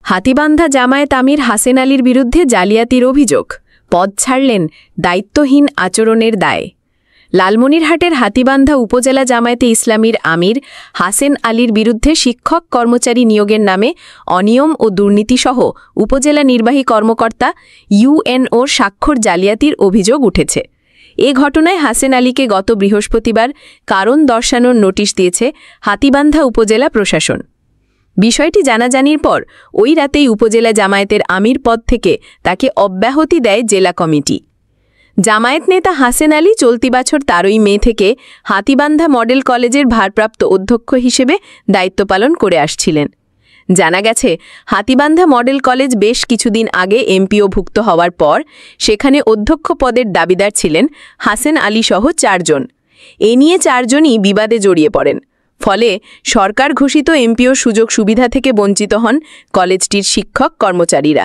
হাতীবান্ধা জামায়াত আমির হাসেন আলীর বিরুদ্ধে জালিয়াতির অভিযোগ, পদ ছাড়লেন দায়িত্বহীন আচরণের দায়ে। লালমনিরহাটের হাতীবান্ধা উপজেলা জামায়াতে ইসলামীর আমির হাসেন আলীর বিরুদ্ধে শিক্ষক কর্মচারী নিয়োগের নামে অনিয়ম ও দুর্নীতিসহ উপজেলা নির্বাহী কর্মকর্তা ইউএনওর স্বাক্ষর জালিয়াতির অভিযোগ উঠেছে। এ ঘটনায় হাসেন আলীকে গত বৃহস্পতিবার কারণ দর্শানোর নোটিশ দিয়েছে হাতীবান্ধা উপজেলা প্রশাসন। বিষয়টি জানাজানির পর ওই রাতেই উপজেলা জামায়াতের আমির পদ থেকে তাকে অব্যাহতি দেয় জেলা কমিটি। জামায়াত নেতা হাসেন আলী চলতি বছর 13 মে থেকে হাতীবান্ধা মডেল কলেজের ভারপ্রাপ্ত অধ্যক্ষ হিসেবে দায়িত্ব পালন করে আসছিলেন। জানা গেছে, হাতীবান্ধা মডেল কলেজ বেশ কিছুদিন আগে এমপিওভুক্ত হওয়ার পর সেখানে অধ্যক্ষ পদের দাবিদার ছিলেন হাসেন আলী সহ 4 জন। এ নিয়ে 4 জনই বিবাদে জড়িয়ে পড়েন। ফলে সরকার ঘোষিত এমপিও সুযোগ সুবিধা থেকে বঞ্চিত হন কলেজটির শিক্ষক কর্মচারীরা।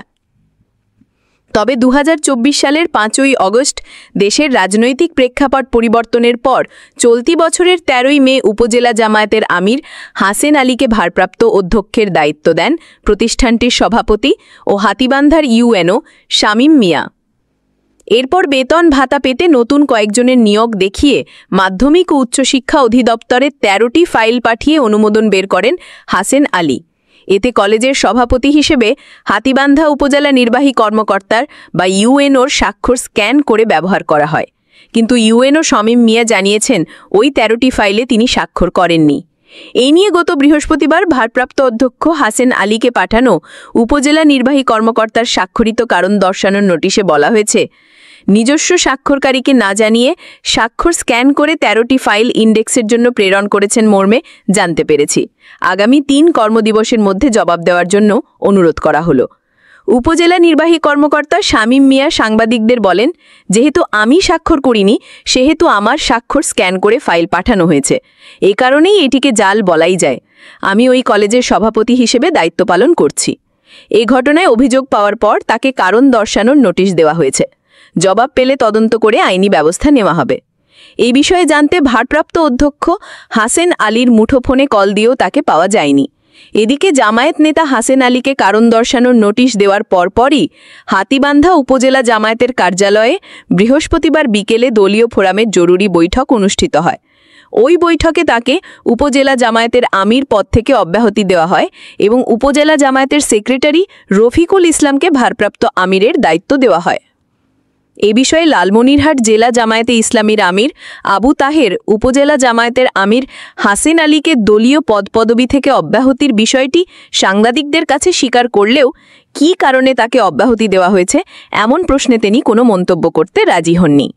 তবে 2024 সালের 5ই অগস্ট দেশের রাজনৈতিক প্রেক্ষাপট পরিবর্তনের পর চলতি বছরের 13 মে উপজেলা জামায়াতের আমির হাসেন আলীকে ভারপ্রাপ্ত অধ্যক্ষের দায়িত্ব দেন প্রতিষ্ঠানটির সভাপতি ও হাতীবান্ধার ইউএনও শামীম মিয়া। এরপর বেতন ভাতা পেতে নতুন কয়েকজনের নিয়োগ দেখিয়ে মাধ্যমিক ও উচ্চশিক্ষা অধিদপ্তরে 13টি ফাইল পাঠিয়ে অনুমোদন বের করেন হাসেন আলী। এতে কলেজের সভাপতি হিসেবে হাতীবান্ধা উপজেলা নির্বাহী কর্মকর্তার বা ইউএনওর স্বাক্ষর স্ক্যান করে ব্যবহার করা হয়। কিন্তু ইউএনও শামীম মিয়া জানিয়েছেন ওই 13টি ফাইলে তিনি স্বাক্ষর করেননি। এই নিয়ে গত বৃহস্পতিবার ভারপ্রাপ্ত অধ্যক্ষ হাসেন আলীকে পাঠানো উপজেলা নির্বাহী কর্মকর্তার স্বাক্ষরিত কারণ দর্শানোর নোটিশে বলা হয়েছে, নিজস্ব স্বাক্ষরকারীকে না জানিয়ে স্বাক্ষর স্ক্যান করে 13টি ফাইল ইন্ডেক্সের জন্য প্রেরণ করেছেন মর্মে জানতে পেরেছি। আগামী 3 কর্মদিবসের মধ্যে জবাব দেওয়ার জন্য অনুরোধ করা হলো। উপজেলা নির্বাহী কর্মকর্তা শামীম মিয়া সাংবাদিকদের বলেন, যেহেতু আমি স্বাক্ষর করিনি সেহেতু আমার স্বাক্ষর স্ক্যান করে ফাইল পাঠানো হয়েছে। এই কারণেই এটিকে জাল বলাই যায়। আমি ওই কলেজের সভাপতি হিসেবে দায়িত্ব পালন করছি। এই ঘটনায় অভিযোগ পাওয়ার পর তাকে কারণ দর্শানোর নোটিশ দেওয়া হয়েছে। জবাব পেলে তদন্ত করে আইনি ব্যবস্থা নেওয়া হবে। এই বিষয়ে জানতে ভারপ্রাপ্ত অধ্যক্ষ হাসেন আলীর মুঠোফোনে কল দিয়েও তাকে পাওয়া যায়নি। এদিকে জামায়াত নেতা হাসেন আলীকে কারণ দর্শানোর নোটিশ দেওয়ার পরপরই হাতীবান্ধা উপজেলা জামায়াতের কার্যালয়ে বৃহস্পতিবার বিকেলে দলীয় ফোরামের জরুরি বৈঠক অনুষ্ঠিত হয়। ওই বৈঠকে তাকে উপজেলা জামায়াতের আমির পদ থেকে অব্যাহতি দেওয়া হয় এবং উপজেলা জামায়াতের সেক্রেটারি রফিকুল ইসলামকে ভারপ্রাপ্ত আমিরের দায়িত্ব দেওয়া হয়। এ বিষয়ে লালমনিরহাট জেলা জামায়াতে ইসলামীর আমির আবু তাহের উপজেলা জামায়াতের আমির হাসেন আলীকে দলীয় পদপদবি থেকে অব্যাহতির বিষয়টি সাংবাদিকদের কাছে স্বীকার করলেও কী কারণে তাকে অব্যাহতি দেওয়া হয়েছে এমন প্রশ্নে তিনি কোনো মন্তব্য করতে রাজি হননি।